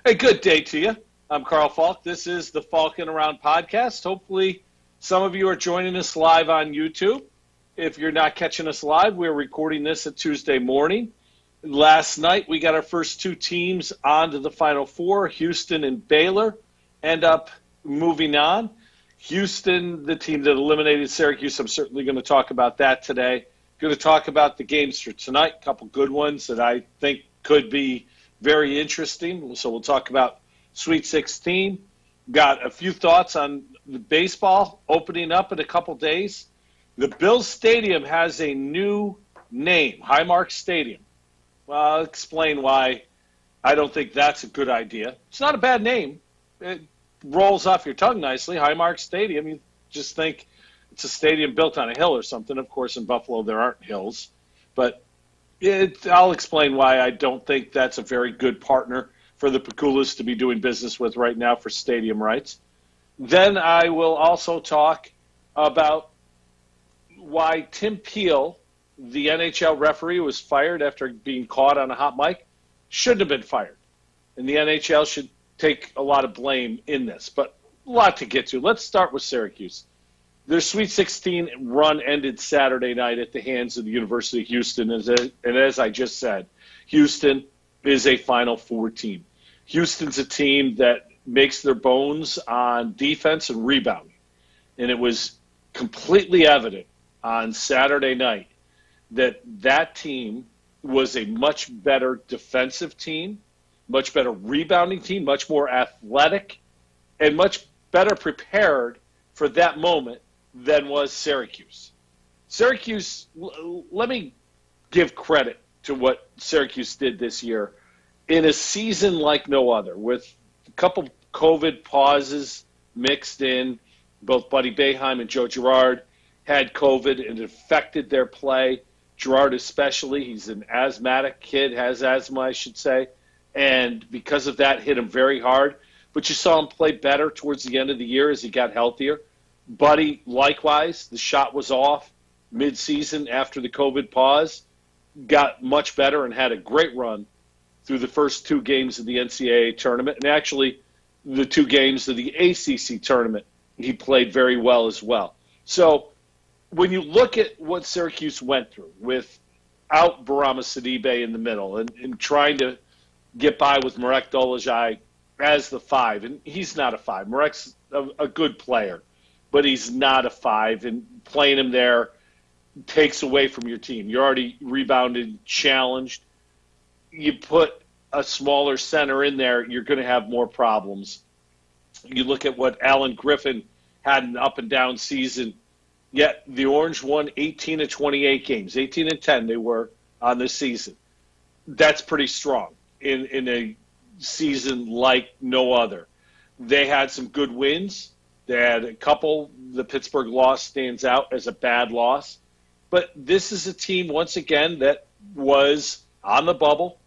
Hey, good day to you. I'm Carl Falk. This is the Falkin Around podcast. Hopefully, some of you are joining us live on YouTube. If you're not catching us live, we're recording this at Tuesday morning. Last night, we got our first two teams onto the Final Four. Houston and Baylor end up moving on. Houston, the team that eliminated Syracuse, I'm certainly going to talk about that today. Going to talk about the games for tonight, a couple good ones that I think could be very interesting. So we'll talk about Sweet 16. Got a few thoughts on the baseball opening up in a couple days. The Bills Stadium has a new name, Highmark Stadium. Well, I'll explain why I don't think that's a good idea. It's not a bad name. It rolls off your tongue nicely, Highmark Stadium. You just think it's a stadium built on a hill or something. Of course, in Buffalo there aren't hills. But I'll explain why I don't think that's a very good partner for the Pekulas to be doing business with right now for stadium rights. Then I will also talk about why Tim Peel, the NHL referee who was fired after being caught on a hot mic, shouldn't have been fired. And the NHL should take a lot of blame in this. But a lot to get to. Let's start with Syracuse. Their Sweet 16 run ended Saturday night at the hands of the University of Houston. And as I just said, Houston is a Final Four team. Houston's a team that makes their bones on defense and rebounding. And it was completely evident on Saturday night that that team was a much better defensive team, much better rebounding team, much more athletic, and much better prepared for that moment than was Syracuse. Syracuse, let me give credit to what Syracuse did this year in a season like no other, with a couple COVID pauses mixed in. Both Buddy Boeheim and Joe Girard had COVID and it affected their play. Girard especially, he's an asthmatic kid, has asthma, I should say, and because of that, hit him very hard. But you saw him play better towards the end of the year as he got healthier. Buddy, likewise, the shot was off mid-season after the COVID pause, got much better and had a great run through the first two games of the NCAA tournament, and actually the two games of the ACC tournament, he played very well as well. So when you look at what Syracuse went through without Barama Sidibe in the middle and trying to get by with Marek Dolezaj as the five, and he's not a five. Marek's a good player, but he's not a five, and playing him there takes away from your team. You're already rebounded, challenged. You put a smaller center in there, you're going to have more problems. You look at what Alan Griffin had an up-and-down season, yet the Orange won 18 of 28 games. 18 and 10 they were on this season. That's pretty strong in a season like no other. They had some good wins. They had a couple. The Pittsburgh loss stands out as a bad loss. But this is a team, once again, that was on the bubble,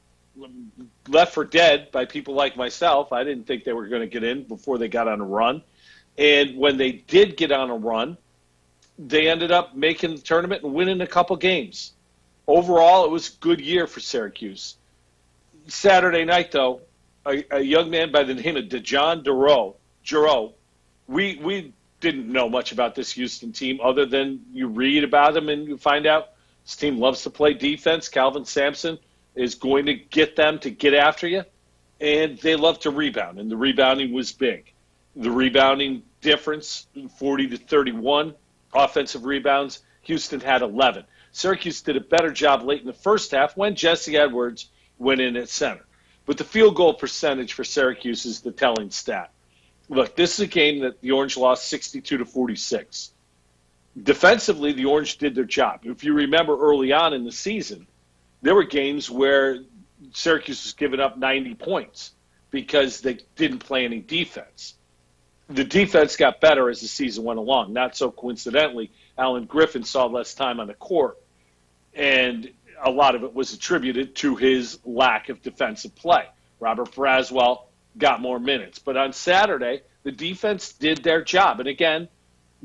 left for dead by people like myself. I didn't think they were going to get in before they got on a run. And when they did get on a run, they ended up making the tournament and winning a couple games. Overall, it was a good year for Syracuse. Saturday night, though, a young man by the name of DeJon Giroux, we didn't know much about this Houston team other than you read about them and you find out this team loves to play defense. Calvin Sampson is going to get them to get after you, and they love to rebound, and the rebounding was big. The rebounding difference, 40 to 31 offensive rebounds. Houston had 11. Syracuse did a better job late in the first half when Jesse Edwards went in at center. But the field goal percentage for Syracuse is the telling stat. Look, this is a game that the Orange lost 62 to 46. Defensively, the Orange did their job. If you remember early on in the season, there were games where Syracuse was giving up 90 points because they didn't play any defense. The defense got better as the season went along. Not so coincidentally, Alan Griffin saw less time on the court, and a lot of it was attributed to his lack of defensive play. Robert Braswell got more minutes. But on Saturday, the defense did their job. And again,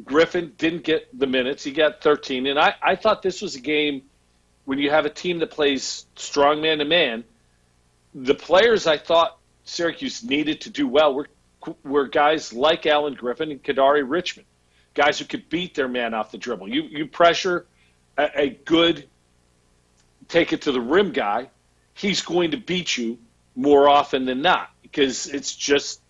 Griffin didn't get the minutes. He got 13. And I thought this was a game when you have a team that plays strong man-to-man, the players I thought Syracuse needed to do well were guys like Alan Griffin and Kadari Richmond, guys who could beat their man off the dribble. You pressure a good take it to the rim guy, he's going to beat you more often than not because it's just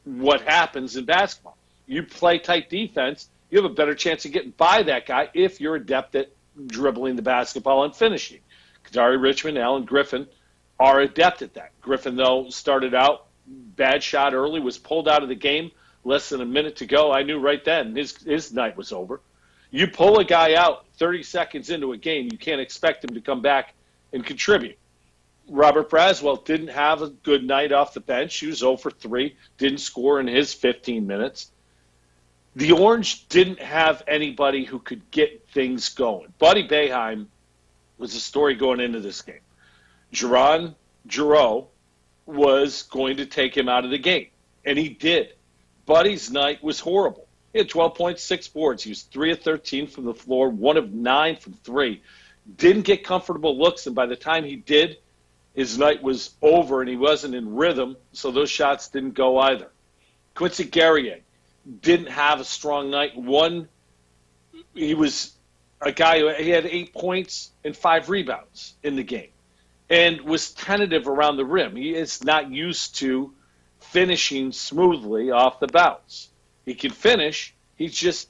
what happens in basketball. You play tight defense, you have a better chance of getting by that guy if you're adept at dribbling the basketball and finishing. Kadari Richmond, Alan Griffin are adept at that. Griffin, though, started out, bad shot early, was pulled out of the game, less than a minute to go. I knew right then his night was over. You pull a guy out 30 seconds into a game, you can't expect him to come back and contribute. Robert Braswell didn't have a good night off the bench. He was 0 for 3, didn't score in his 15 minutes. The Orange didn't have anybody who could get things going. Buddy Boeheim was a story going into this game. Jerron Giroux was going to take him out of the game, and he did. Buddy's night was horrible. He had 12 points, 6 boards. He was 3 of 13 from the floor, 1 of 9 from 3. Didn't get comfortable looks, and by the time he did, his night was over, and he wasn't in rhythm, so those shots didn't go either. Quincy Guerrier didn't have a strong night. He was a guy who he had 8 points and 5 rebounds in the game and was tentative around the rim. He is not used to finishing smoothly off the bounce. He can finish. He's just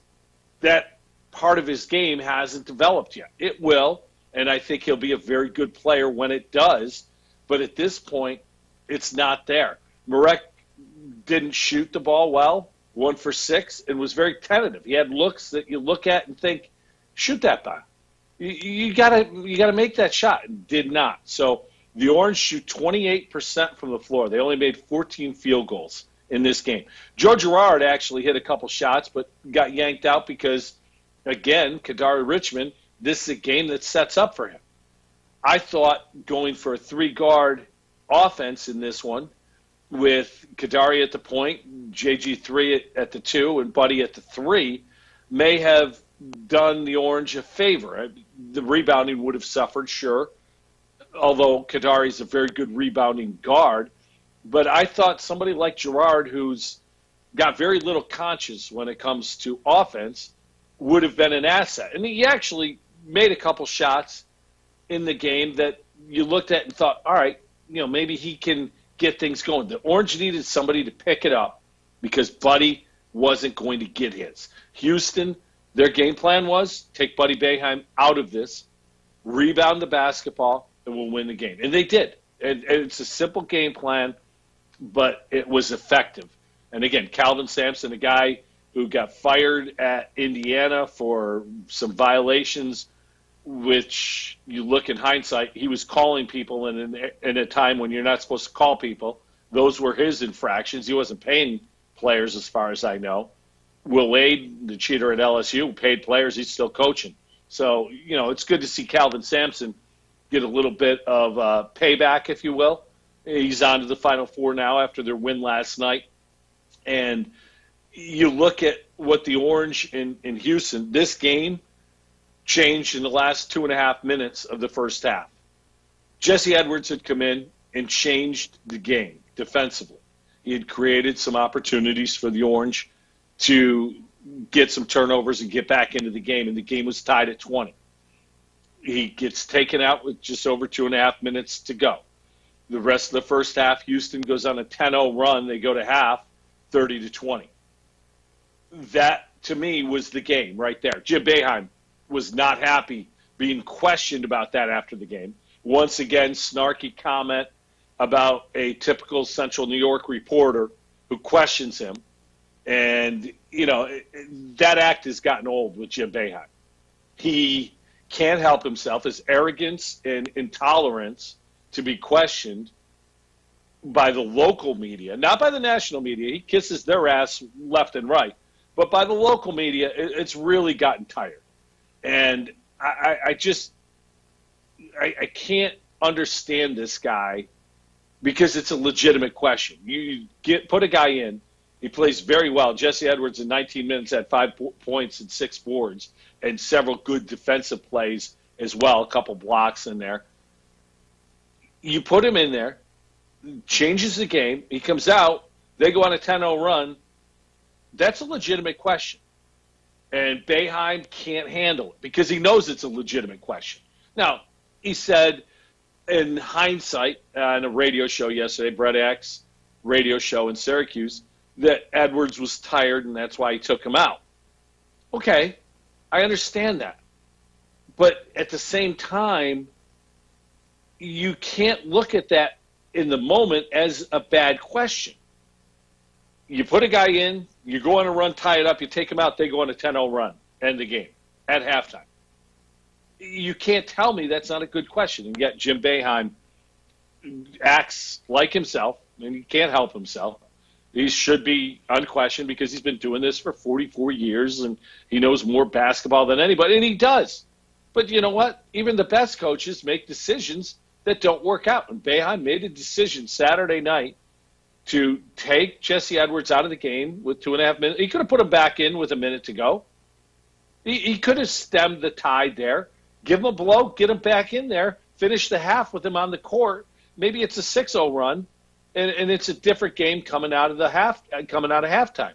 that part of his game hasn't developed yet. It will, and I think he'll be a very good player when it does. But at this point, it's not there. Marek didn't shoot the ball well, 1 for 6, and was very tentative. He had looks that you look at and think, shoot that by. You gotta make that shot, and did not. So the Orange shoot 28% from the floor. They only made 14 field goals in this game. Joe Girard actually hit a couple shots, but got yanked out because, again, Kadari Richmond, this is a game that sets up for him. I thought going for a 3-guard offense in this one with Kadari at the point, JG3 at the 2, and Buddy at the 3 may have done the Orange a favor. The rebounding would have suffered, sure, although Kadari's a very good rebounding guard. But I thought somebody like Girard, who's got very little conscience when it comes to offense, would have been an asset. And he actually made a couple shots in the game that you looked at and thought, all right, maybe he can get things going. The Orange needed somebody to pick it up because Buddy wasn't going to get his. Houston, their game plan was take Buddy Boeheim out of this, rebound the basketball, and we'll win the game. And they did. And it's a simple game plan, but it was effective. And again, Calvin Sampson, a guy who got fired at Indiana for some violations, which you look in hindsight, he was calling people in a time when you're not supposed to call people. Those were his infractions. He wasn't paying players as far as I know. Will Wade, the cheater at LSU, paid players. He's still coaching. So, it's good to see Calvin Sampson get a little bit of payback, if you will. He's on to the Final Four now after their win last night. And you look at what the Orange in Houston, this game changed in the last 2.5 minutes of the first half. Jesse Edwards had come in and changed the game defensively. He had created some opportunities for the Orange to get some turnovers and get back into the game, and the game was tied at 20. He gets taken out with just over 2.5 minutes to go. The rest of the first half, Houston goes on a 10-0 run. They go to half, 30-20. That, to me, was the game right there. Jim Boeheim was not happy being questioned about that after the game. Once again, snarky comment about a typical Central New York reporter who questions him. And, that act has gotten old with Jim Boeheim. He can't help himself. His arrogance and intolerance to be questioned by the local media, not by the national media. He kisses their ass left and right. But by the local media, it's really gotten tired. And I can't understand this guy because it's a legitimate question. You put a guy in, he plays very well. Jesse Edwards in 19 minutes had 5 points and 6 boards and several good defensive plays as well, a couple blocks in there. You put him in there, changes the game. He comes out. They go on a 10-0 run. That's a legitimate question. And Boeheim can't handle it because he knows it's a legitimate question. Now, he said in hindsight on a radio show yesterday, Brett Axe radio show in Syracuse, that Edwards was tired and that's why he took him out. Okay, I understand that. But at the same time, you can't look at that in the moment as a bad question. You put a guy in, you go on a run, tie it up, you take him out, they go on a 10-0 run, end the game at halftime. You can't tell me that's not a good question. And yet Jim Boeheim acts like himself, and he can't help himself. He should be unquestioned because he's been doing this for 44 years, and he knows more basketball than anybody, and he does. But you know what? Even the best coaches make decisions that don't work out. And Boeheim made a decision Saturday night to take Jesse Edwards out of the game with 2.5 minutes. He could have put him back in with a minute to go. He could have stemmed the tide there, give him a blow, get him back in there, finish the half with him on the court. Maybe it's a 6-0 run, and it's a different game coming out of halftime.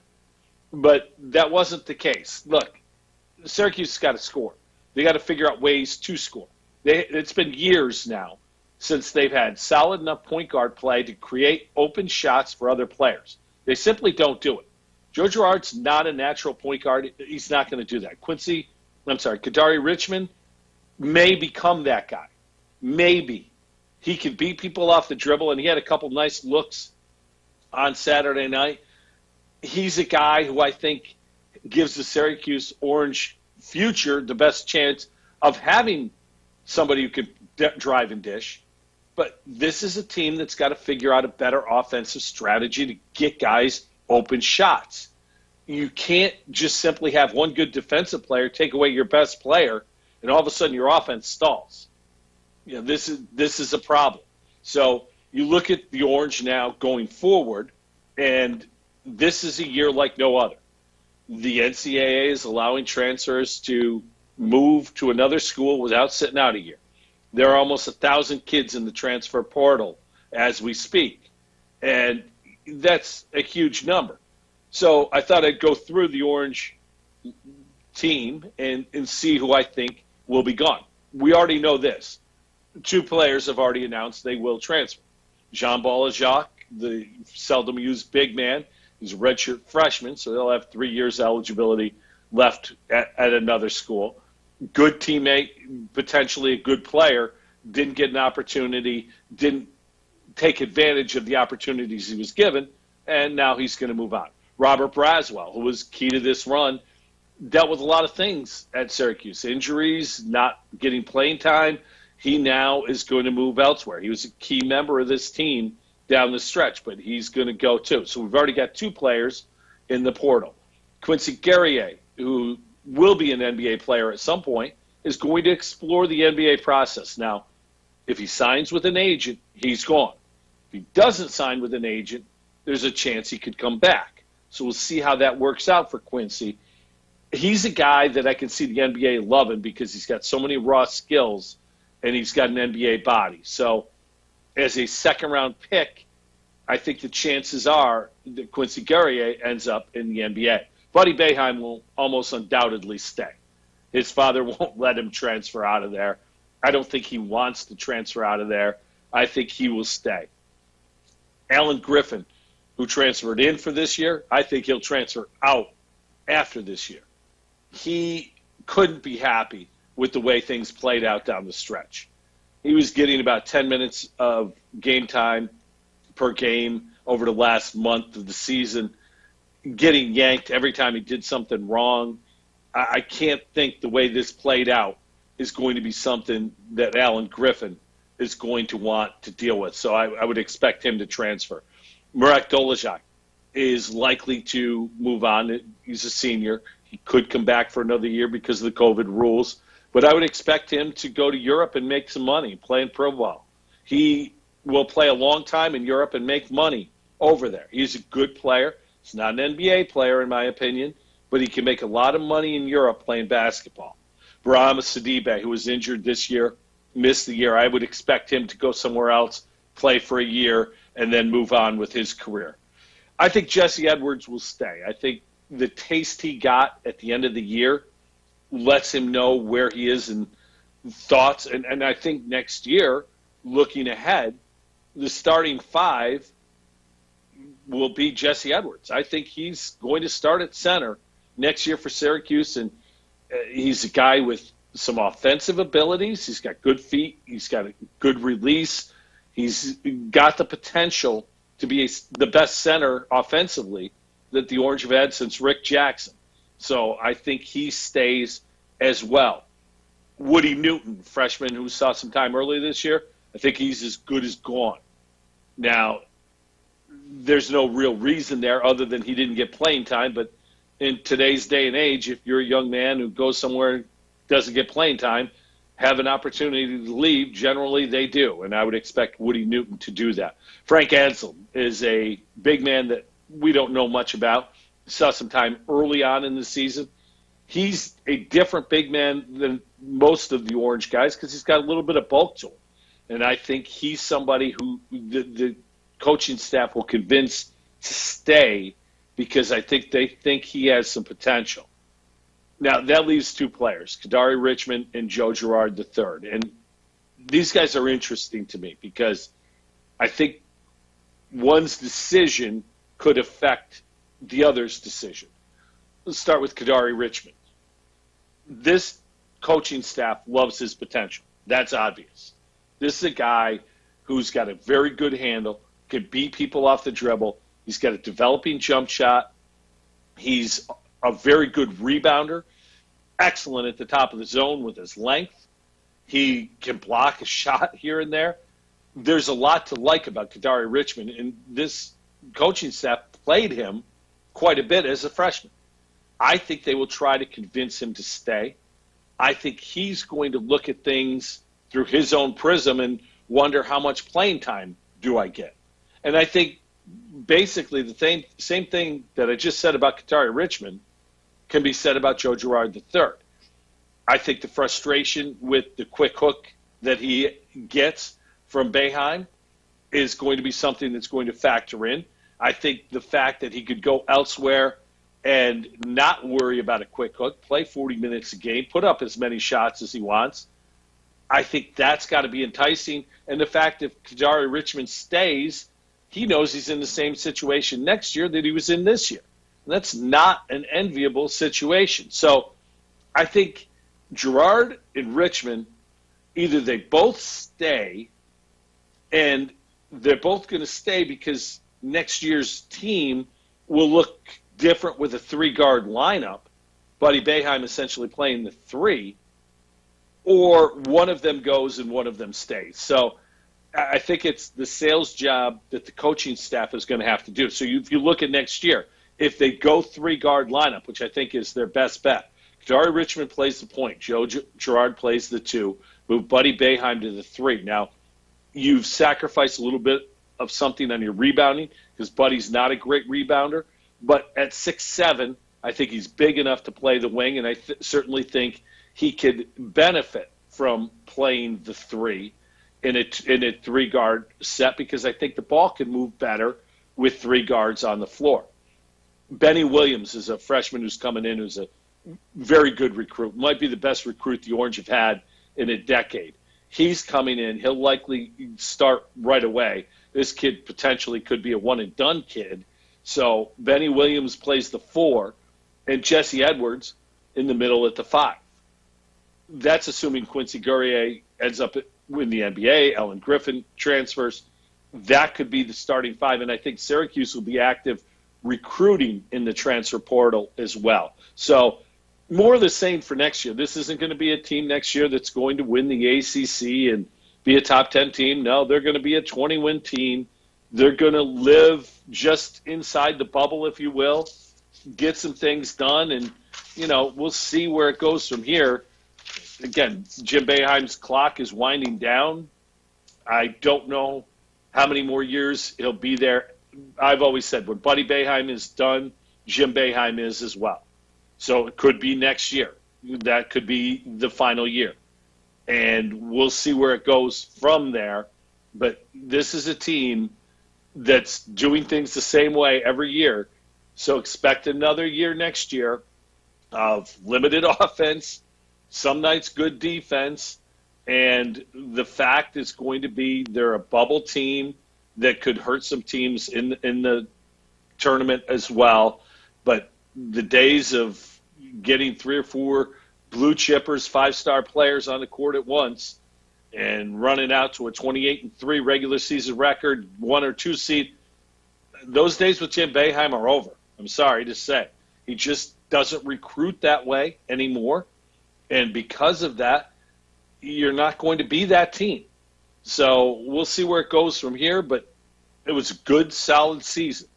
But that wasn't the case. Look, Syracuse has got to score. They got to figure out ways to score. It's been years now since they've had solid enough point guard play to create open shots for other players. They simply don't do it. Joe Girard's not a natural point guard. He's not going to do that. Kadari Richmond may become that guy. Maybe. He can beat people off the dribble, and he had a couple nice looks on Saturday night. He's a guy who I think gives the Syracuse Orange future the best chance of having somebody who could drive and dish. But this is a team that's got to figure out a better offensive strategy to get guys open shots. You can't just simply have one good defensive player take away your best player, and all of a sudden your offense stalls. You know, this is a problem. So you look at the Orange now going forward, and this is a year like no other. The NCAA is allowing transfers to move to another school without sitting out a year. There are almost 1,000 kids in the transfer portal as we speak, and that's a huge number. So I thought I'd go through the Orange team and see who I think will be gone. We already know this. 2 players have already announced they will transfer. Jean-Paul Jacques, the seldom-used big man, he's a redshirt freshman, so he'll have 3 years eligibility left at another school. Good teammate, potentially a good player, didn't get an opportunity, didn't take advantage of the opportunities he was given, and now he's going to move on. Robert Braswell, who was key to this run, dealt with a lot of things at Syracuse. Injuries, not getting playing time. He now is going to move elsewhere. He was a key member of this team down the stretch, but he's going to go too. So we've already got 2 players in the portal. Quincy Guerrier, who will be an NBA player at some point, is going to explore the NBA process. Now, if he signs with an agent, he's gone. If he doesn't sign with an agent, there's a chance he could come back. So we'll see how that works out for Quincy. He's a guy that I can see the NBA loving because he's got so many raw skills and he's got an NBA body. So as a second-round pick, I think the chances are that Quincy Guerrier ends up in the NBA. Buddy Boeheim will almost undoubtedly stay. His father won't let him transfer out of there. I don't think he wants to transfer out of there. I think he will stay. Alan Griffin, who transferred in for this year, I think he'll transfer out after this year. He couldn't be happy with the way things played out down the stretch. He was getting about 10 minutes of game time per game over the last month of the season, getting yanked every time he did something wrong. I can't think the way this played out is going to be something that Alan Griffin is going to want to deal with. So I would expect him to transfer. Marek Dolezaj is likely to move on. He's a senior. He could come back for another year because of the COVID rules. But I would expect him to go to Europe and make some money playing pro ball. He will play a long time in Europe and make money over there. He's a good player. He's not an NBA player, in my opinion, but he can make a lot of money in Europe playing basketball. Brahma Sidibe, who was injured this year, missed the year. I would expect him to go somewhere else, play for a year, and then move on with his career. I think Jesse Edwards will stay. I think the taste he got at the end of the year lets him know where he is in thoughts. And I think next year, looking ahead, the starting five will be Jesse Edwards. I think he's going to start at center next year for Syracuse, and he's a guy with some offensive abilities. He's got good feet. He's got a good release. He's got the potential to be the best center offensively that the Orange have had since Rick Jackson. So I think he stays as well. Woody Newton, freshman who saw some time earlier this year, I think he's as good as gone. Now, there's no real reason there other than he didn't get playing time, but in today's day and age, if you're a young man who goes somewhere and doesn't get playing time, have an opportunity to leave, generally they do, and I would expect Woody Newton to do that. Frank Anselm is a big man that we don't know much about. Saw some time early on in the season. He's a different big man than most of the Orange guys because he's got a little bit of bulk to him, and I think he's somebody who the coaching staff will convince to stay because I think they think he has some potential. Now, that leaves two players, Kadari Richmond and Joe Girard III. And these guys are interesting to me because I think one's decision could affect the other's decision. Let's start with Kadari Richmond. This coaching staff loves his potential. That's obvious. This is a guy who's got a very good handle, can beat people off the dribble. He's got a developing jump shot. He's a very good rebounder, excellent at the top of the zone with his length. He can block a shot here and there. There's a lot to like about Kadari Richmond, and this coaching staff played him quite a bit as a freshman. I think they will try to convince him to stay. I think he's going to look at things through his own prism and wonder how much playing time do I get. And I think basically the same thing that I just said about Kadari Richmond can be said about Joe Girard III. I think the frustration with the quick hook that he gets from Boeheim is going to be something that's going to factor in. I think the fact that he could go elsewhere and not worry about a quick hook, play 40 minutes a game, put up as many shots as he wants, I think that's got to be enticing. And the fact that Kadari Richmond stays, he knows he's in the same situation next year that he was in this year. And that's not an enviable situation. So I think Girard and Richmond, either they both stay, and they're both going to stay because next year's team will look different with a three-guard lineup, Buddy Boeheim essentially playing the three, or one of them goes and one of them stays. So I think it's the sales job that the coaching staff is going to have to do. So if you look at next year, if they go three-guard lineup, which I think is their best bet, Kadari Richmond plays the point, Joe Girard plays the two, move Buddy Boeheim to the three. Now, you've sacrificed a little bit of something on your rebounding because Buddy's not a great rebounder, but at 6'7", I think he's big enough to play the wing, and I certainly think he could benefit from playing the three in a three-guard set because I think the ball can move better with three guards on the floor. Benny Williams is a freshman who's coming in who's a very good recruit, might be the best recruit the Orange have had in a decade. He's coming in. He'll likely start right away. This kid potentially could be a one-and-done kid. So Benny Williams plays the 4, and Jesse Edwards in the middle at the 5. That's assuming Quincy Guerrier ends up in the NBA, Ellen Griffin transfers. That could be the starting 5, and I think Syracuse will be active recruiting in the transfer portal as well. So more of the same for next year. This isn't going to be a team next year that's going to win the ACC and be a top 10 team. No, they're going to be a 20-win team. They're going to live just inside the bubble, if you will, get some things done, and, we'll see where it goes from here. Again, Jim Boeheim's clock is winding down. I don't know how many more years he'll be there. I've always said when Buddy Boeheim is done, Jim Boeheim is as well. So it could be next year. That could be the final year. And we'll see where it goes from there. But this is a team that's doing things the same way every year. So expect another year next year of limited offense, some nights good defense, and the fact is going to be they're a bubble team that could hurt some teams in the tournament as well. But the days of getting 3 or 4 blue chippers, 5-star players on the court at once and running out to a 28-3 regular season record, 1 or 2 seed, those days with Jim Boeheim are over. I'm sorry to say. He just doesn't recruit that way anymore. And because of that, you're not going to be that team. So we'll see where it goes from here, but it was a good, solid season.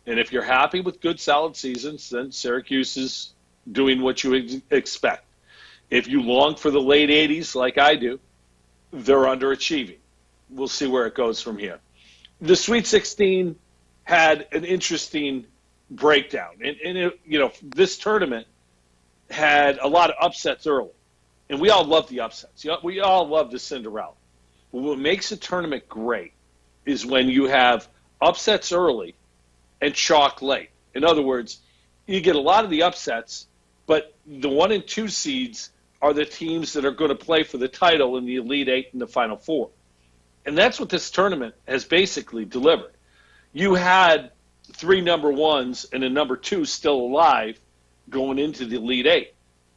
And if you're happy with good, solid seasons, then Syracuse is doing what you expect. If you long for the late 80s like I do, they're underachieving. We'll see where it goes from here. The Sweet 16 had an interesting breakdown. And it, this tournament had a lot of upsets early. And we all love the upsets. We all love the Cinderella. But what makes a tournament great is when you have upsets early and chalk late. In other words, you get a lot of the upsets, but the 1 and 2 seeds are the teams that are going to play for the title in the Elite Eight and the Final Four. And that's what this tournament has basically delivered. You had 3 number 1s and a number 2 still alive going into the Elite Eight.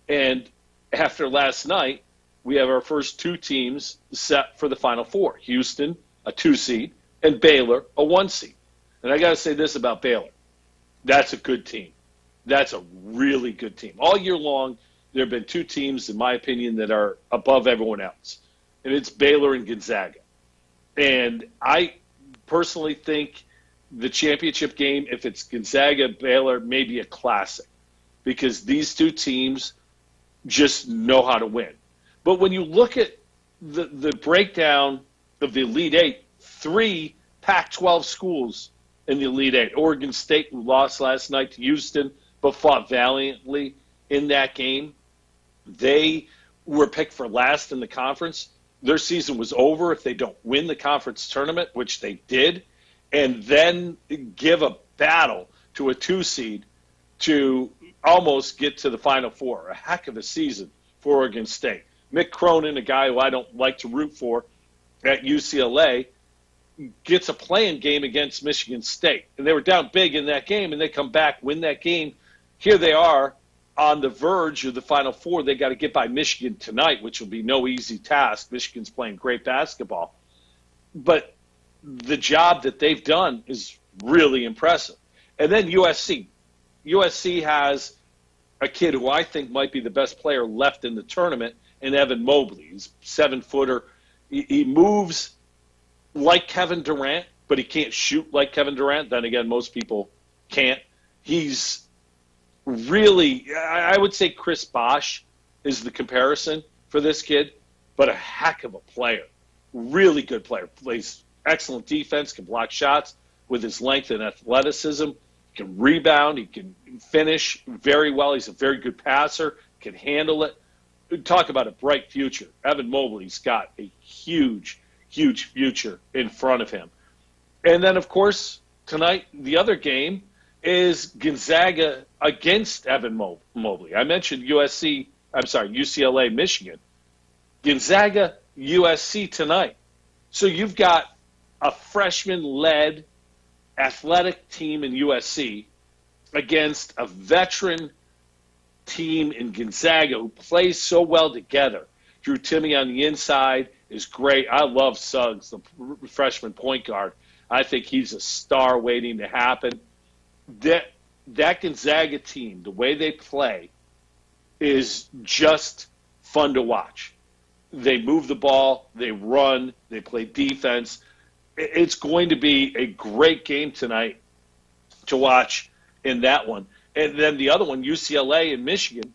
And after last night, we have our first 2 teams set for the Final Four. Houston, a 2 seed, and Baylor, a 1 seed. And I got to say this about Baylor. That's a good team. That's a really good team. All year long, there have been 2 teams, in my opinion, that are above everyone else. And it's Baylor and Gonzaga. And I personally think the championship game, if it's Gonzaga-Baylor, may be a classic. Because these 2 teams just know how to win. But when you look at the breakdown of the Elite Eight, 3 Pac-12 schools in the Elite Eight. Oregon State, who lost last night to Houston, but fought valiantly in that game. They were picked for last in the conference. Their season was over if they don't win the conference tournament, which they did, and then give a battle to a 2 seed to almost get to the Final Four. A heck of a season for Oregon State. Mick Cronin, a guy who I don't like to root for at UCLA, gets a play-in game against Michigan State. And they were down big in that game, and they come back, win that game. Here they are on the verge of the Final Four. They got to get by Michigan tonight, which will be no easy task. Michigan's playing great basketball. But the job that they've done is really impressive. And then USC. USC has a kid who I think might be the best player left in the tournament, in Evan Mobley. He's a 7-footer. He moves like Kevin Durant, but he can't shoot like Kevin Durant. Then again, most people can't. He's really, I would say Chris Bosh is the comparison for this kid, but a heck of a player. Really good player. Plays excellent defense, can block shots with his length and athleticism, can rebound, he can finish very well. He's a very good passer, can handle it. Talk about a bright future. Evan Mobley's got a huge future in front of him. And then, of course, tonight, the other game is Gonzaga against Evan Mobley. I mentioned UCLA, Michigan. Gonzaga, USC tonight. So you've got a freshman-led athletic team in USC against a veteran team in Gonzaga who plays so well together. Drew Timme on the inside is great. I love Suggs, the freshman point guard. I think he's a star waiting to happen. That Gonzaga team, the way they play, is just fun to watch. They move the ball, they run, they play defense. It's going to be a great game tonight to watch in that one. And then the other one, UCLA and Michigan.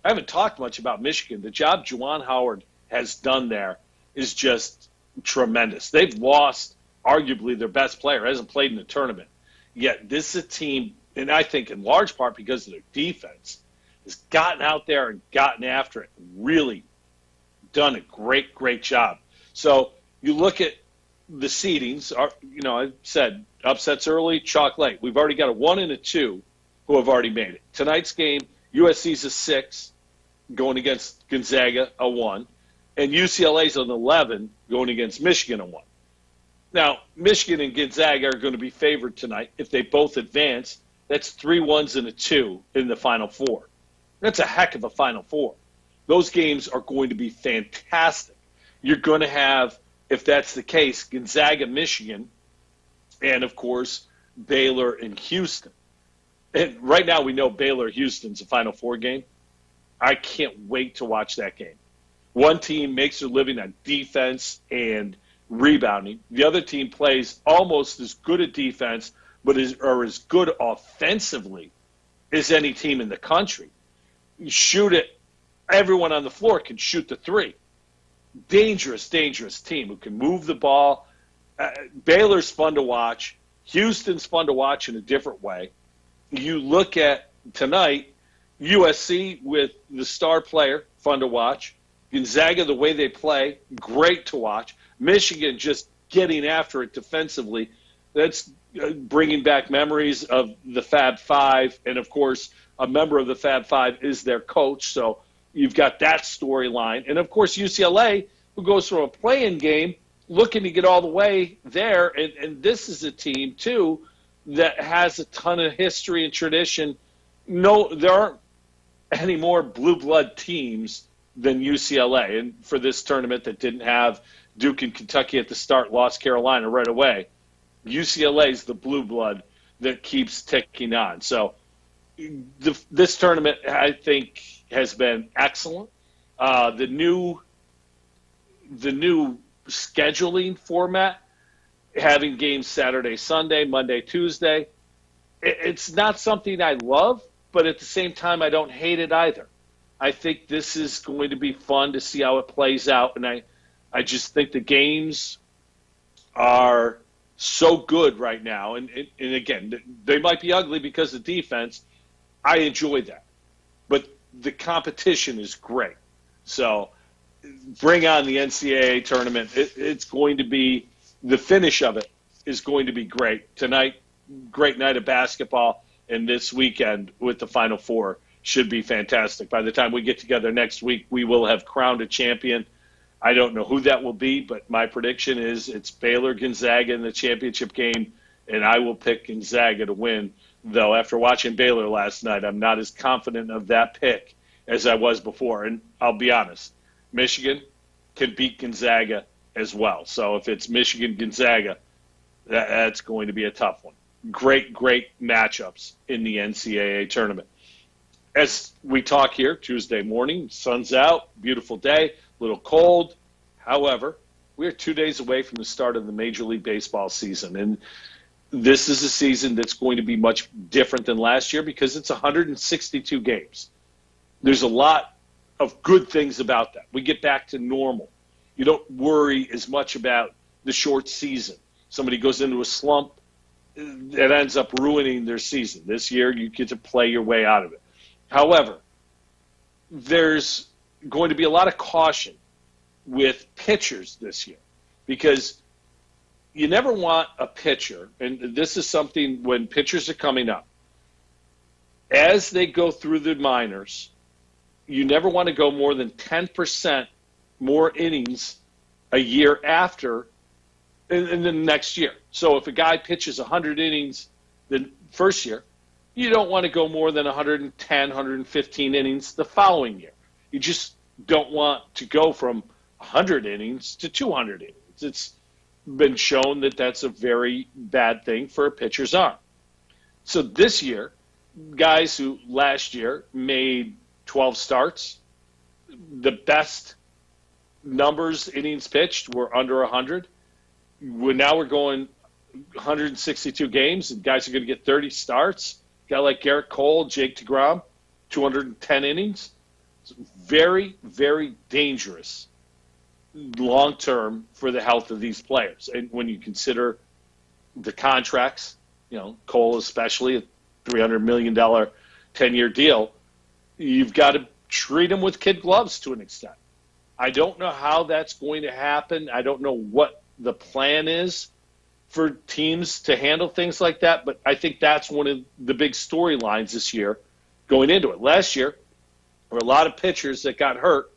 I haven't talked much about Michigan. The job Juwan Howard has done there is just tremendous. They've lost arguably their best player, hasn't played in the tournament. Yet this is a team, and I think in large part because of their defense, has gotten out there and gotten after it, really done a great job. So you look at the seedings are, I said upsets early, chalk late. We've already got a 1 and a 2 who have already made it. Tonight's game, USC's a 6 going against Gonzaga, a 1, and UCLA's an 11 going against Michigan, a 1. Now, Michigan and Gonzaga are going to be favored tonight. If they both advance, that's 3 1s and a 2 in the Final Four. That's a heck of a Final Four. Those games are going to be fantastic. You're going to have, if that's the case, Gonzaga, Michigan, and, of course, Baylor and Houston. And right now we know Baylor-Houston's a Final Four game. I can't wait to watch that game. One team makes their living on defense and rebounding. The other team plays almost as good a defense but are as good offensively as any team in the country. You shoot it. Everyone on the floor can shoot the three. Dangerous, dangerous team who can move the ball. Baylor's fun to watch. Houston's fun to watch in a different way. You look at tonight, USC with the star player, fun to watch. Gonzaga, the way they play, great to watch. Michigan just getting after it defensively. That's bringing back memories of the Fab Five. And, of course, a member of the Fab Five is their coach. So you've got that storyline. And, of course, UCLA, who goes from a play-in game looking to get all the way there. And this is a team, too, that has a ton of history and tradition. No, there aren't any more blue blood teams than UCLA. And for this tournament that didn't have Duke and Kentucky at the start, lost Carolina right away, UCLA is the blue blood that keeps ticking on. So this tournament, I think, has been excellent. The new scheduling format, having games Saturday, Sunday, Monday, Tuesday, it's not something I love, but at the same time, I don't hate it either. I think this is going to be fun to see how it plays out, and I just think the games are so good right now. And again, they might be ugly because of defense. I enjoy that. But the competition is great. So bring on the NCAA tournament. It's going to be – the finish of it is going to be great. Tonight, great night of basketball, and this weekend with the Final Four should be fantastic. By the time we get together next week, we will have crowned a champion. I don't know who that will be, but my prediction is it's Baylor-Gonzaga in the championship game, and I will pick Gonzaga to win. Though after watching Baylor last night, I'm not as confident of that pick as I was before. And I'll be honest, Michigan can beat Gonzaga as well. So if it's Michigan-Gonzaga, that's going to be a tough one. Great, great matchups in the NCAA tournament. As we talk here, Tuesday morning, sun's out, beautiful day, a little cold. However, we're 2 days away from the start of the Major League Baseball season. And this is a season that's going to be much different than last year because it's 162 games. There's a lot of good things about that. We get back to normal. You don't worry as much about the short season. Somebody goes into a slump, it ends up ruining their season. This year, you get to play your way out of it. However, there's going to be a lot of caution with pitchers this year because you never want a pitcher, and this is something when pitchers are coming up, as they go through the minors, you never want to go more than 10% more innings a year after in the next year. So if a guy pitches 100 innings the first year, you don't want to go more than 110, 115 innings the following year. You just don't want to go from 100 innings to 200 innings. It's been shown that that's a very bad thing for a pitcher's arm. So this year, guys who last year made 12 starts, the best numbers, innings pitched, were under 100. Now we're going 162 games, and guys are going to get 30 starts. A guy like Garrett Cole, Jake DeGrom, 210 innings. It's very, very dangerous long-term for the health of these players. And when you consider the contracts, Cole especially, a $300 million 10-year deal, you've got to treat him with kid gloves to an extent. I don't know how that's going to happen. I don't know what the plan is for teams to handle things like that, but I think that's one of the big storylines this year going into it. Last year, there were a lot of pitchers that got hurt,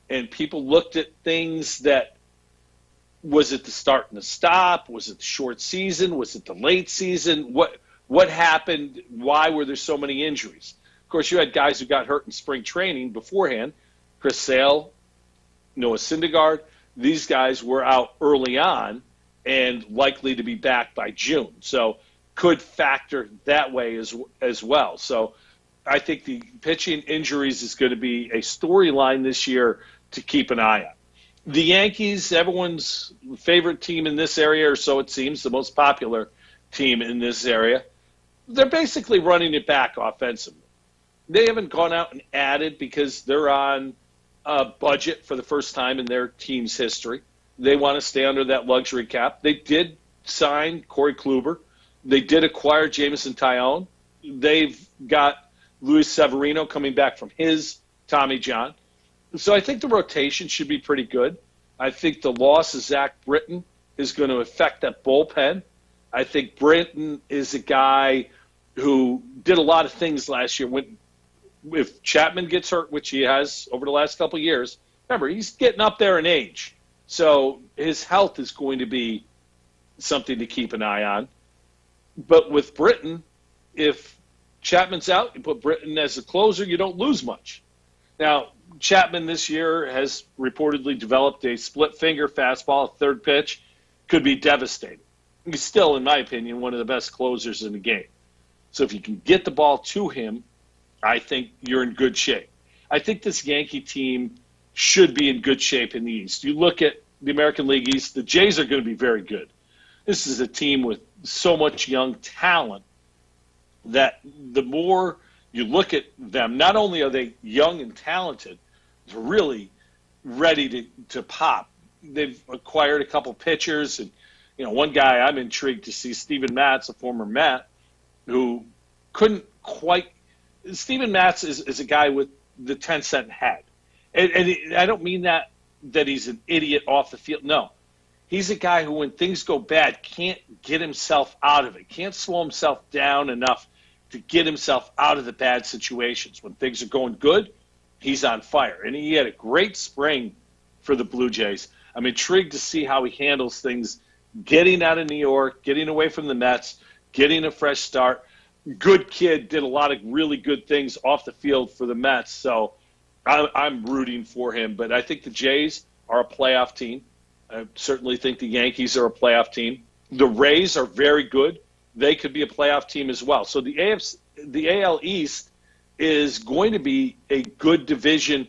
and people looked at things that, was it the start and the stop? Was it the short season? Was it the late season? What happened? Why were there so many injuries? Of course, you had guys who got hurt in spring training beforehand. Chris Sale, Noah Syndergaard, these guys were out early on and likely to be back by June. So could factor that way as well. So I think the pitching injuries is going to be a storyline this year to keep an eye on. The Yankees, everyone's favorite team in this area, or so it seems, the most popular team in this area, they're basically running it back offensively. They haven't gone out and added because they're on a budget for the first time in their team's history. They want to stay under that luxury cap. They did sign Corey Kluber. They did acquire Jameson Taillon. They've got Luis Severino coming back from his Tommy John. So I think the rotation should be pretty good. I think the loss of Zach Britton is going to affect that bullpen. I think Britton is a guy who did a lot of things last year. If Chapman gets hurt, which he has over the last couple of years, remember, he's getting up there in age. So his health is going to be something to keep an eye on. But with Britton, if Chapman's out, you put Britton as a closer, you don't lose much. Now, Chapman this year has reportedly developed a split-finger fastball, a third pitch. Could be devastating. He's still, in my opinion, one of the best closers in the game. So if you can get the ball to him, I think you're in good shape. I think this Yankee team should be in good shape in the East. You look at the American League East, the Jays are going to be very good. This is a team with so much young talent that the more you look at them, not only are they young and talented, they're really ready to pop. They've acquired a couple pitchers, and one guy I'm intrigued to see, Steven Matz, a former Met, who couldn't quite. Steven Matz is a guy with the 10-cent head, and I don't mean that he's an idiot off the field. No, he's a guy who, when things go bad, can't get himself out of it, can't slow himself down enough to get himself out of the bad situations. When things are going good, he's on fire. And he had a great spring for the Blue Jays. I'm intrigued to see how he handles things, getting out of New York, getting away from the Mets, getting a fresh start. Good kid, did a lot of really good things off the field for the Mets. So I'm rooting for him. But I think the Jays are a playoff team. I certainly think the Yankees are a playoff team. The Rays are very good. They could be a playoff team as well. So the AL East is going to be a good division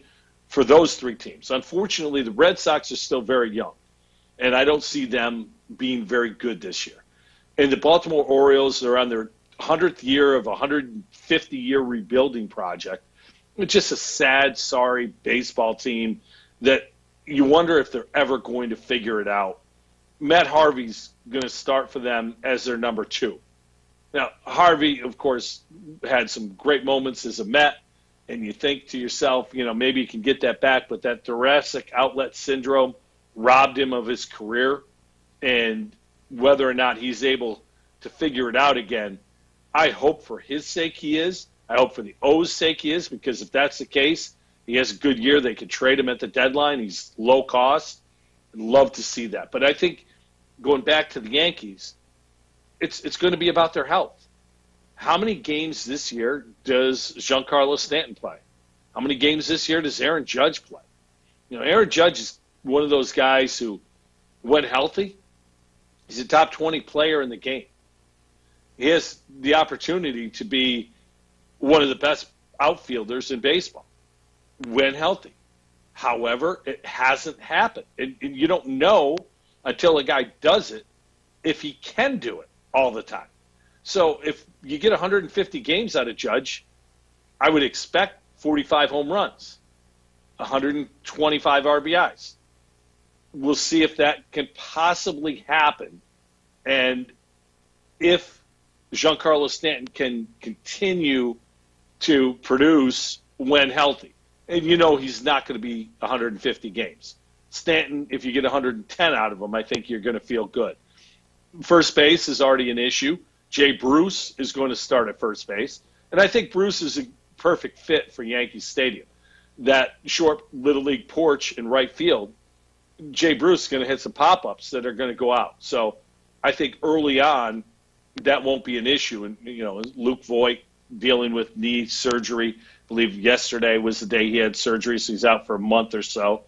for those three teams. Unfortunately, the Red Sox are still very young, and I don't see them being very good this year. And the Baltimore Orioles are on their 100th year of a 150-year rebuilding project. It's just a sad, sorry baseball team that you wonder if they're ever going to figure it out. Matt Harvey's going to start for them as their number 2. Now, Harvey, of course, had some great moments as a Met, and you think to yourself, maybe you can get that back, but that thoracic outlet syndrome robbed him of his career, and whether or not he's able to figure it out again, I hope for his sake he is. I hope for the O's sake he is, because if that's the case, he has a good year. They could trade him at the deadline. He's low cost. I'd love to see that. But I think going back to the Yankees, it's going to be about their health. How many games this year does Giancarlo Stanton play? How many games this year does Aaron Judge play? Aaron Judge is one of those guys who, when healthy, he's a top 20 player in the game. He has the opportunity to be one of the best outfielders in baseball when healthy. However, it hasn't happened. And you don't know until a guy does it if he can do it all the time. So if you get 150 games out of Judge, I would expect 45 home runs, 125 RBIs. We'll see if that can possibly happen, and if Giancarlo Stanton can continue to produce when healthy. And he's not going to be 150 games. Stanton, if you get 110 out of him, I think you're going to feel good. First base is already an issue. Jay Bruce is going to start at first base. And I think Bruce is a perfect fit for Yankee Stadium. That short Little League porch in right field, Jay Bruce is going to hit some pop-ups that are going to go out. So I think early on that won't be an issue. And, Luke Voigt dealing with knee surgery. I believe yesterday was the day he had surgery, so he's out for a month or so.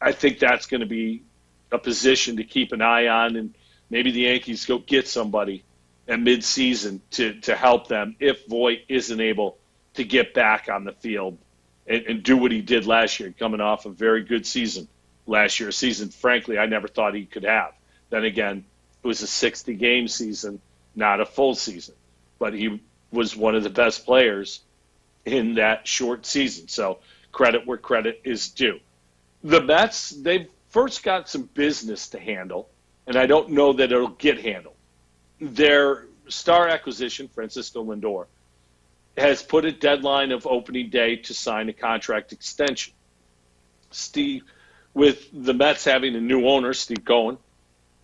I think that's going to be a position to keep an eye on, and maybe the Yankees go get somebody at midseason to help them if Voigt isn't able to get back on the field and do what he did last year, coming off a very good season last year. A season, frankly, I never thought he could have. Then again, it was a 60-game season, not a full season. But he was one of the best players in that short season. So credit where credit is due. The Mets, they've first got some business to handle, and I don't know that it'll get handled. Their star acquisition, Francisco Lindor, has put a deadline of opening day to sign a contract extension. Steve, with the Mets having a new owner, Steve Cohen,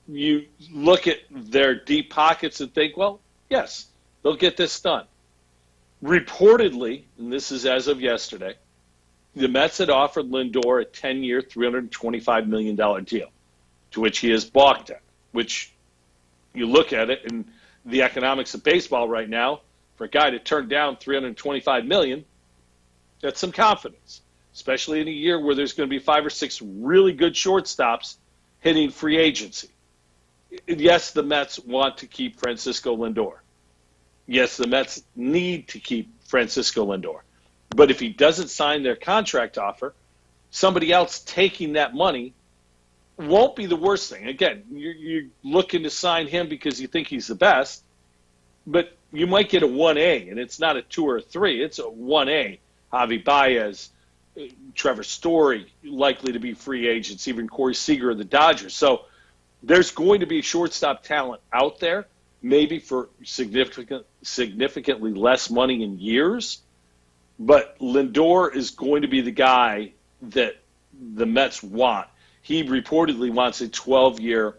you look at their deep pockets and think, well, yes, they'll get this done. Reportedly, and this is as of yesterday, the Mets had offered Lindor a 10-year, $325 million deal, to which he has balked at, which you look at it and the economics of baseball right now, for a guy to turn down $325 million, that's some confidence, especially in a year where there's going to be 5 or 6 really good shortstops hitting free agency. Yes, the Mets want to keep Francisco Lindor. Yes, the Mets need to keep Francisco Lindor. But if he doesn't sign their contract offer, somebody else taking that money won't be the worst thing. Again, you're looking to sign him because you think he's the best, but you might get a 1A, and it's not a 2 or a 3. It's a 1A. Javi Baez, Trevor Story, likely to be free agents, even Corey Seager of the Dodgers. So there's going to be shortstop talent out there, maybe for significantly less money in years. But Lindor is going to be the guy that the Mets want. He reportedly wants a 12-year,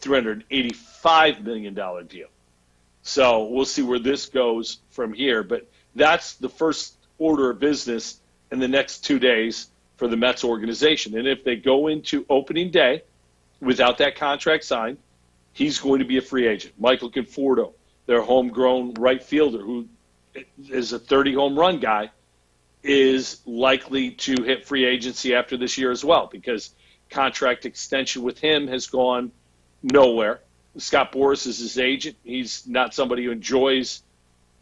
$385 million deal. So we'll see where this goes from here. But that's the first order of business in the next 2 days for the Mets organization. And if they go into opening day without that contract signed, he's going to be a free agent. Michael Conforto, their homegrown right fielder, who is a 30-home run guy, is likely to hit free agency after this year as well, because contract extension with him has gone nowhere. Scott Boras is his agent. He's not somebody who enjoys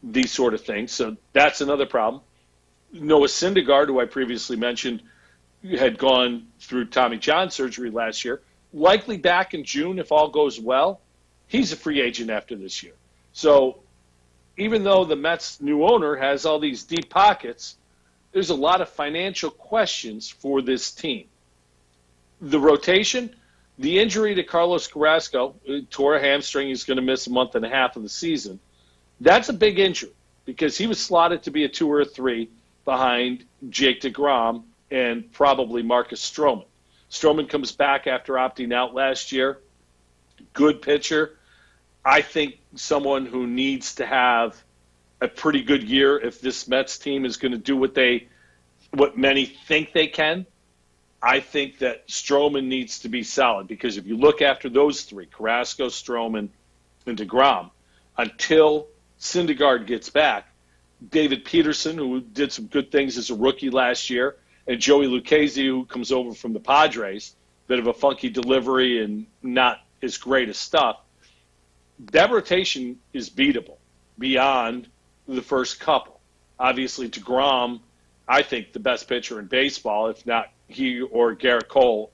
these sort of things, so that's another problem. Noah Syndergaard, who I previously mentioned, had gone through Tommy John surgery last year, likely back in June if all goes well. He's a free agent after this year. So even though the Mets' new owner has all these deep pockets, there's a lot of financial questions for this team. The rotation, the injury to Carlos Carrasco, tore a hamstring, he's going to miss a month and a half of the season. That's a big injury because he was slotted to be a 2 or a 3 behind Jake DeGrom and probably Marcus Stroman. Stroman comes back after opting out last year. Good pitcher. I think someone who needs to have a pretty good year if this Mets team is going to do what many think they can. I think that Stroman needs to be solid because if you look after those 3, Carrasco, Stroman, and DeGrom, until Syndergaard gets back, David Peterson, who did some good things as a rookie last year, and Joey Lucchesi, who comes over from the Padres, bit of a funky delivery and not as great as stuff, that rotation is beatable beyond the first couple. Obviously, DeGrom, I think the best pitcher in baseball, if not he or Garrett Cole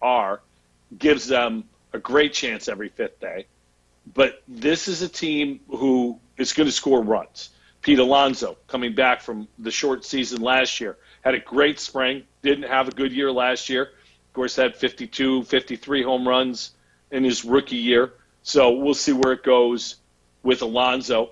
gives them a great chance every 5th day. But this is a team who is going to score runs. Pete Alonso, coming back from the short season last year, had a great spring, didn't have a good year last year. Of course, had 52, 53 home runs in his rookie year. So we'll see where it goes with Alonso.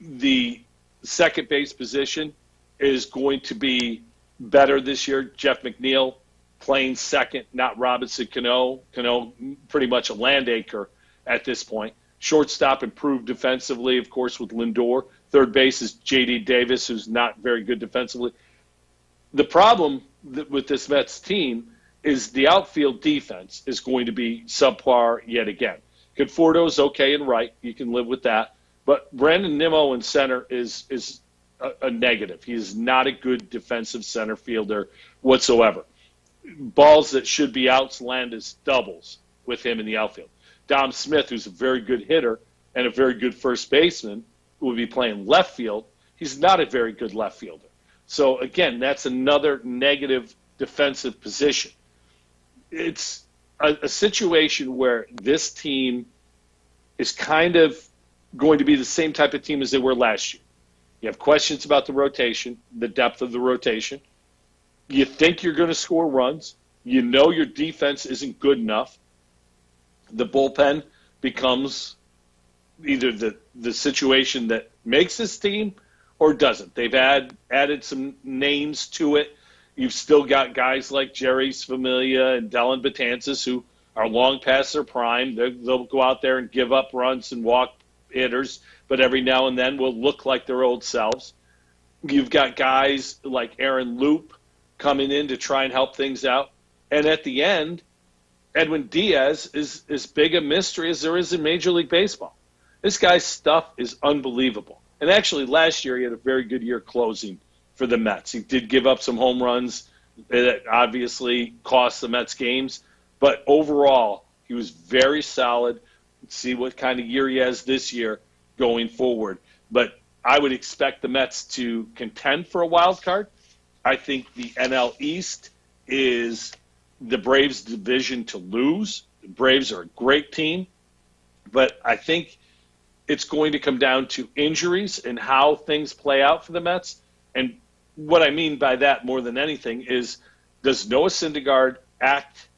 The second base position is going to be better this year. Jeff McNeil playing second, not Robinson Cano. Cano pretty much a land acre at this point. Shortstop improved defensively, of course, with Lindor. Third base is J.D. Davis, who's not very good defensively. The problem with this Mets team is the outfield defense is going to be subpar yet again. Conforto's okay and right. You can live with that. But Brandon Nimmo in center is a negative. He is not a good defensive center fielder whatsoever. Balls that should be outs land as doubles with him in the outfield. Dom Smith, who's a very good hitter and a very good first baseman, who will be playing left field, he's not a very good left fielder. So, again, that's another negative defensive position. It's a situation where this team is kind of going to be the same type of team as they were last year. You have questions about the rotation, the depth of the rotation. You think you're going to score runs. You know your defense isn't good enough. The bullpen becomes either the situation that makes this team or doesn't. They've added some names to it. You've still got guys like Jerry Familia and Dellin Betances who are long past their prime. They'll go out there and give up runs and walk hitters, but every now and then will look like their old selves. You've got guys like Aaron Loop coming in to try and help things out. And at the end, Edwin Diaz is as big a mystery as there is in Major League Baseball. This guy's stuff is unbelievable. And actually, last year he had a very good year closing for the Mets. He did give up some home runs that obviously cost the Mets games. But overall, he was very solid. Let's see what kind of year he has this year going forward. But I would expect the Mets to contend for a wild card. I think the NL East is the Braves' division to lose. The Braves are a great team. But I think it's going to come down to injuries and how things play out for the Mets. And what I mean by that more than anything is, does Noah Syndergaard act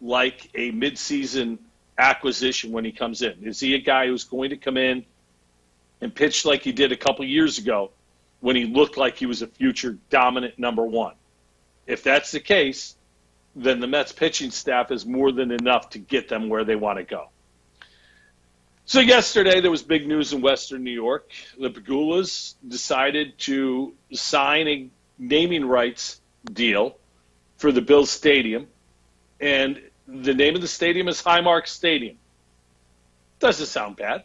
like a midseason acquisition when he comes in? Is he a guy who's going to come in and pitch like he did a couple years ago when he looked like he was a future dominant number one? If that's the case, then the Mets pitching staff is more than enough to get them where they want to go. So yesterday there was big news in Western New York. The Pegulas decided to sign a naming rights deal for the Bills Stadium, and the name of the stadium is Highmark Stadium. Doesn't sound bad.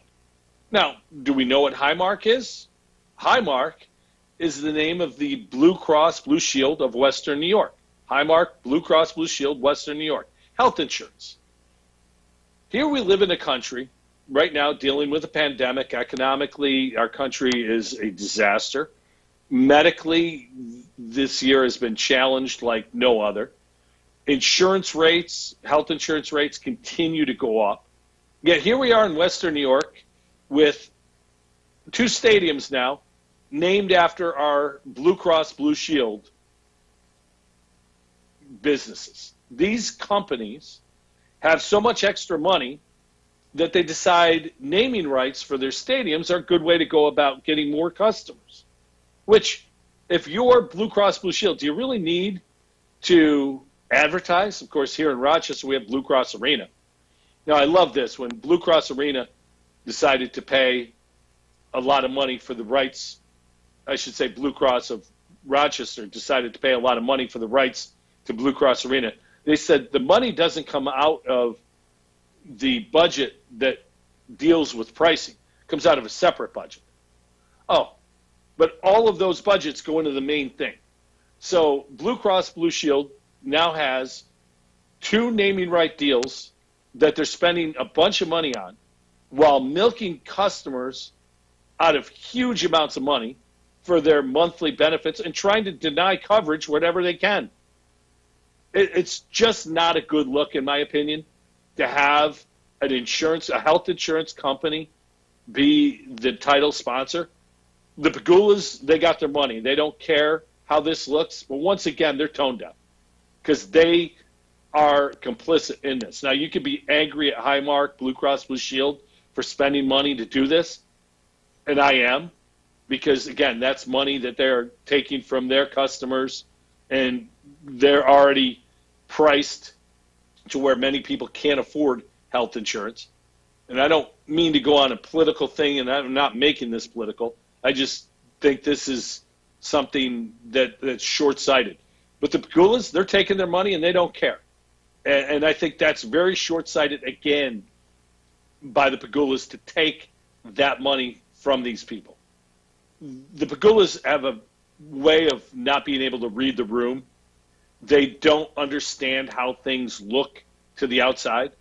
Now, do we know what Highmark is? Highmark is the name of the Blue Cross Blue Shield of Western New York. Highmark, Blue Cross Blue Shield, Western New York. Health insurance. Here we live in a country right now dealing with a pandemic. Economically, our country is a disaster. Medically, this year has been challenged like no other. Insurance rates, health insurance rates continue to go up. Yet here we are in Western New York with two stadiums now named after our Blue Cross Blue Shield businesses. These companies have so much extra money that they decide naming rights for their stadiums are a good way to go about getting more customers. Which, if you're Blue Cross Blue Shield, do you really need to advertise? Of course, here in Rochester, we have Blue Cross Arena. Now, I love this. When Blue Cross Arena decided to pay a lot of money for the rights, I should say Blue Cross of Rochester decided to pay a lot of money for the rights to Blue Cross Arena, they said the money doesn't come out of the budget that deals with pricing. It comes out of a separate budget. Oh, but all of those budgets go into the main thing. So Blue Cross Blue Shield now has two naming right deals that they're spending a bunch of money on while milking customers out of huge amounts of money for their monthly benefits and trying to deny coverage wherever they can. It's just not a good look, in my opinion, to have a health insurance company be the title sponsor. The Pegulas, they got their money. They don't care how this looks. But once again, they're tone deaf because they are complicit in this. Now, you could be angry at Highmark, Blue Cross Blue Shield for spending money to do this, and I am, because, again, that's money that they're taking from their customers, and they're already priced to where many people can't afford health insurance. And I don't mean to go on a political thing, and I'm not making this political. I just think this is something that's short-sighted. But the Pegulas, they're taking their money, and they don't care. And I think that's very short-sighted, again, by the Pegulas to take that money from these people. The Pegulas have a way of not being able to read the room. They don't understand how things look to the outside.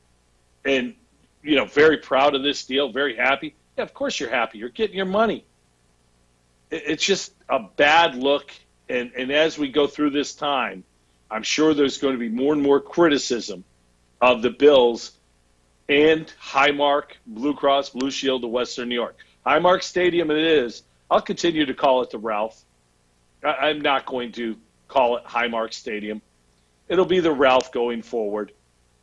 And, very proud of this deal, very happy. Yeah, of course you're happy. You're getting your money. It's just a bad look. And as we go through this time, I'm sure there's going to be more and more criticism of the Bills and Highmark, Blue Cross, Blue Shield of Western New York. Highmark Stadium it is. I'll continue to call it the Ralph. I'm not going to call it Highmark Stadium. It'll be the Ralph going forward.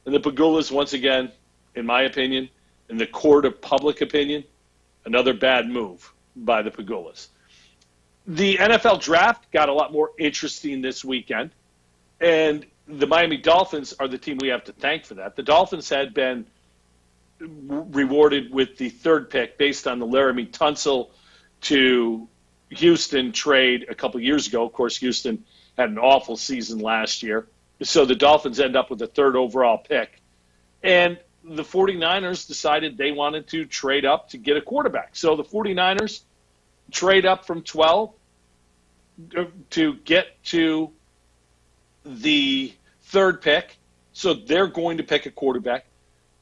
And the Pegulas, once again, in my opinion, in the court of public opinion, another bad move by the Pegulas. The NFL draft got a lot more interesting this weekend, and the Miami Dolphins are the team we have to thank for that. The Dolphins had been rewarded with the third pick based on the Laramie Tunsil to Houston trade a couple years ago. Of course, Houston had an awful season last year. So the Dolphins end up with a third overall pick. And the 49ers decided they wanted to trade up to get a quarterback. So the 49ers trade up from 12 to get to the third pick. So they're going to pick a quarterback.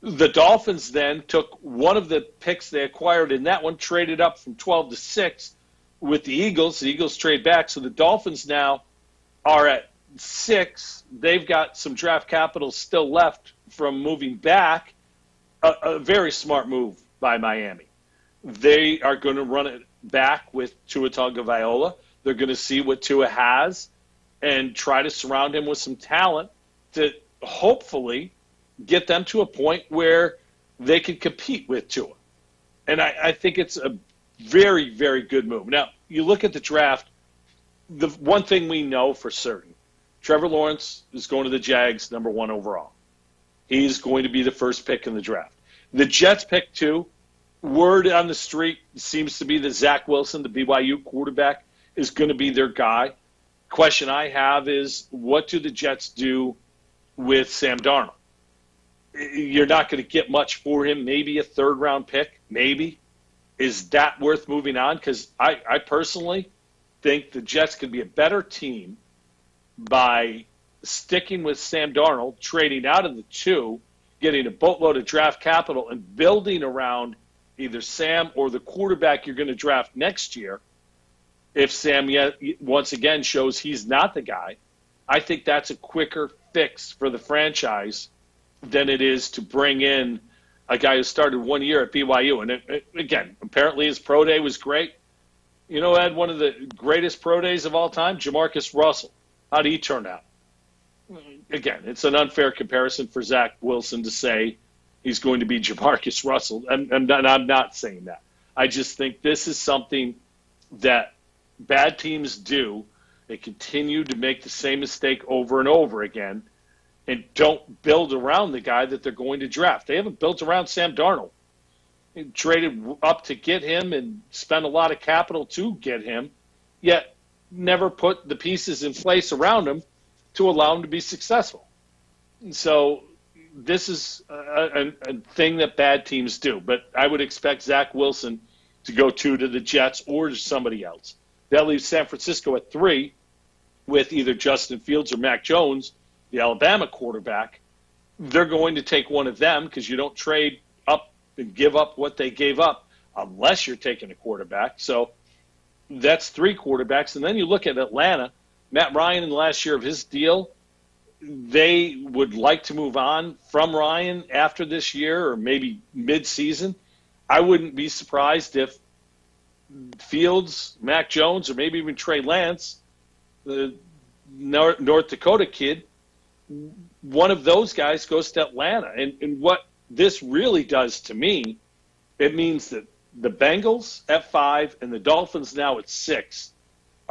The Dolphins then took one of the picks they acquired in that one, traded up from 12 to 6 with the Eagles. The Eagles trade back. So the Dolphins now are at 6. They've got some draft capital still left from moving back. A very smart move by Miami. They are going to run it back with Tua Tagovailoa. They're going to see what Tua has and try to surround him with some talent to hopefully get them to a point where they can compete with Tua. And I think it's a very, very good move. Now, you look at the draft, the one thing we know for certain, Trevor Lawrence is going to the Jags, number 1 overall. He's going to be the first pick in the draft. The Jets pick 2. Word on the street seems to be that Zach Wilson, the BYU quarterback, is going to be their guy. Question I have is, what do the Jets do with Sam Darnold? You're not going to get much for him, maybe a third-round pick, maybe. Is that worth moving on? Because I personally think the Jets could be a better team by sticking with Sam Darnold, trading out of the 2, getting a boatload of draft capital, and building around either Sam or the quarterback you're going to draft next year. If Sam once again shows he's not the guy, I think that's a quicker fix for the franchise than it is to bring in a guy who started 1 year at BYU. And again, apparently his pro day was great. You know, Ed, one of the greatest pro days of all time, Jamarcus Russell. How did he turn out? Again, it's an unfair comparison for Zach Wilson to say he's going to be Jamarcus Russell. I'm not saying that. I just think this is something that bad teams do. They continue to make the same mistake over and over again and don't build around the guy that they're going to draft. They haven't built around Sam Darnold. They traded up to get him and spent a lot of capital to get him, yet never put the pieces in place around him to allow him to be successful. And so this is a thing that bad teams do. But I would expect Zach Wilson to go 2 to the Jets or to somebody else. That leaves San Francisco at 3 with either Justin Fields or Mac Jones, the Alabama quarterback. They're going to take one of them because you don't trade up and give up what they gave up unless you're taking a quarterback. So that's 3 quarterbacks. And then you look at Atlanta. Matt Ryan in the last year of his deal, they would like to move on from Ryan after this year or maybe mid-season. I wouldn't be surprised if Fields, Mac Jones, or maybe even Trey Lance, the North Dakota kid, one of those guys goes to Atlanta. And what this really does to me, it means that the Bengals at 5 and the Dolphins now at 6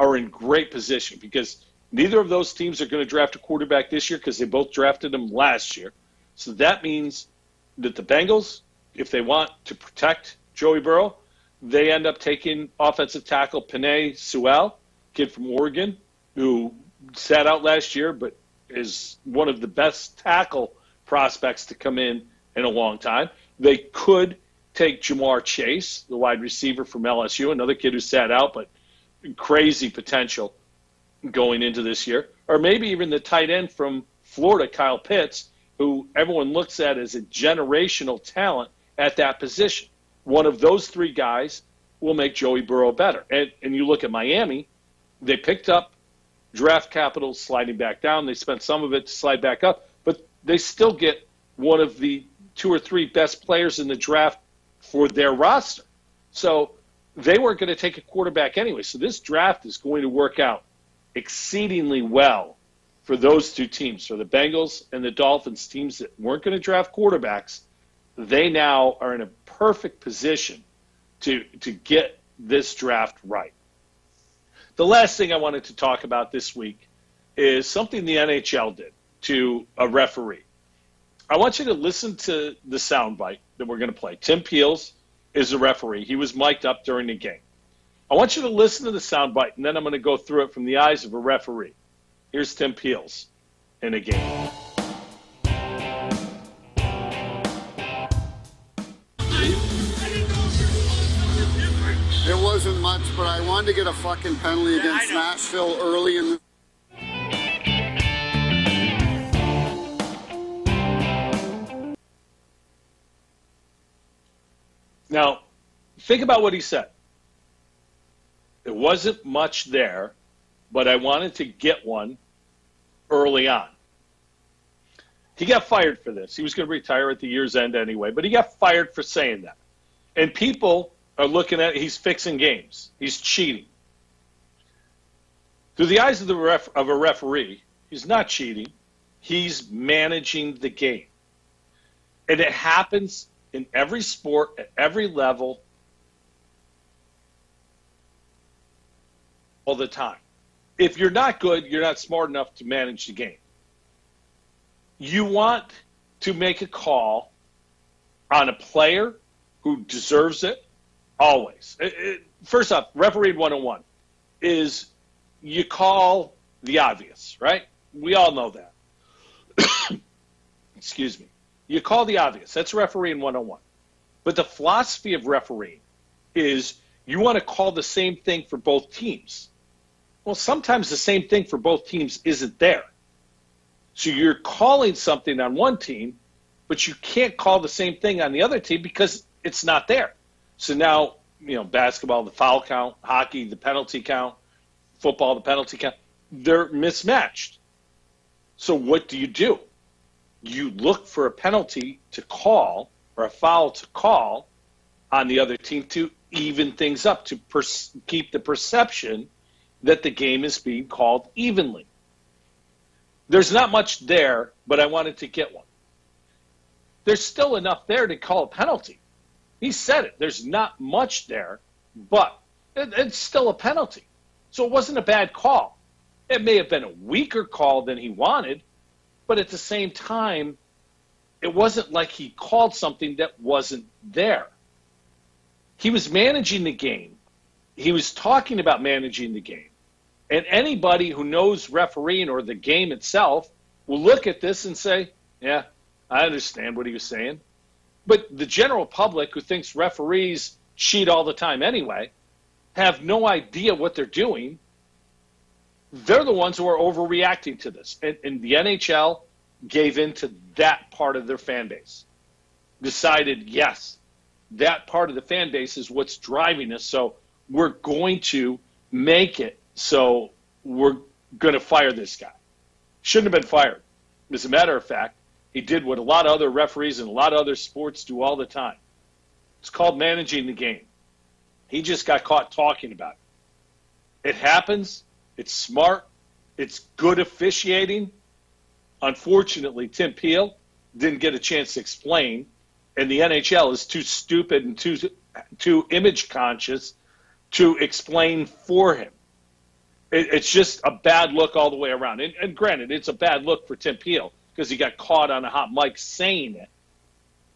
are in great position because Neither of those teams are going to draft a quarterback this year because they both drafted him last year. So that means that the Bengals, if they want to protect Joey Burrow, they end up taking offensive tackle Penei Sewell, kid from Oregon, who sat out last year but is one of the best tackle prospects to come in a long time. They could take Jamar Chase, the wide receiver from LSU, another kid who sat out but crazy potential going into this year. Or maybe even the tight end from Florida, Kyle Pitts, who everyone looks at as a generational talent at that position. One of those three guys will make Joey Burrow better. And you look at Miami, they picked up draft capital sliding back down. They spent some of it to slide back up, but they still get one of the 2 or 3 best players in the draft for their roster. So they weren't going to take a quarterback anyway. So this draft is going to work out exceedingly well for those two teams. For the Bengals and the Dolphins, teams that weren't going to draft quarterbacks, they now are in a perfect position to get this draft right. The last thing I wanted to talk about this week is something the NHL did to a referee. I want you to listen to the soundbite that we're going to play. Tim Peels is a referee. He was mic'd up during the game. I want you to listen to the soundbite, and then I'm going to go through it from the eyes of a referee. Here's Tim Peels in a game. It wasn't much, but I wanted to get a fucking penalty against Nashville early in the... Now, think about what he said. It wasn't much there, but I wanted to get one early on. He got fired for this. He was going to retire at the year's end anyway, but he got fired for saying that. And people are looking at it, he's fixing games. He's cheating. Through the eyes of a referee, he's not cheating. He's managing the game. And it happens in every sport, at every level, all the time. If you're not good, you're not smart enough to manage the game. You want to make a call on a player who deserves it, always. First off, referee 101 is you call the obvious, right? We all know that. Excuse me. You call the obvious. That's refereeing 101. But the philosophy of refereeing is you want to call the same thing for both teams. Well, sometimes the same thing for both teams isn't there. So you're calling something on one team, but you can't call the same thing on the other team because it's not there. So now, basketball, the foul count, hockey, the penalty count, football, the penalty count, they're mismatched. So what do? You look for a penalty to call or a foul to call on the other team to even things up, to keep the perception that the game is being called evenly. There's not much there, but I wanted to get one. There's still enough there to call a penalty. He said it. There's not much there, but it's still a penalty. So it wasn't a bad call. It may have been a weaker call than he wanted, but at the same time, it wasn't like he called something that wasn't there. He was managing the game. He was talking about managing the game. And anybody who knows refereeing or the game itself will look at this and say, yeah, I understand what he was saying. But the general public who thinks referees cheat all the time anyway have no idea what they're doing. They're the ones who are overreacting to this. And the NHL gave in to that part of their fan base. Decided, yes, that part of the fan base is what's driving us, so we're going to make it so we're going to fire this guy. Shouldn't have been fired. As a matter of fact, he did what a lot of other referees and a lot of other sports do all the time. It's called managing the game. He just got caught talking about it. It happens. It's smart. It's good officiating. Unfortunately, Tim Peel didn't get a chance to explain, and the NHL is too stupid and too image conscious to explain for him. It's just a bad look all the way around. And granted, it's a bad look for Tim Peel because he got caught on a hot mic saying it.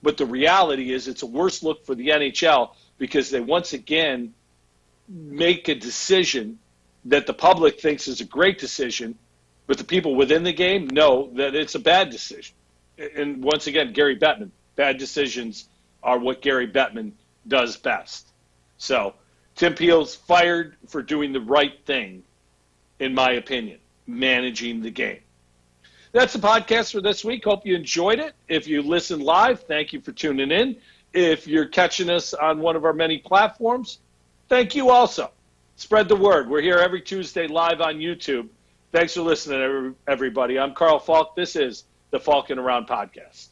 But the reality is it's a worse look for the NHL because they once again make a decision that the public thinks is a great decision, but the people within the game know that it's a bad decision. And once again, Gary Bettman, bad decisions are what Gary Bettman does best. So Tim Peel's fired for doing the right thing, in my opinion, managing the game. That's the podcast for this week. Hope you enjoyed it. If you listen live, thank you for tuning in. If you're catching us on one of our many platforms, thank you also. Spread the word. We're here every Tuesday live on YouTube. Thanks for listening, everybody. I'm Carl Falk. This is the Falkin Around Podcast.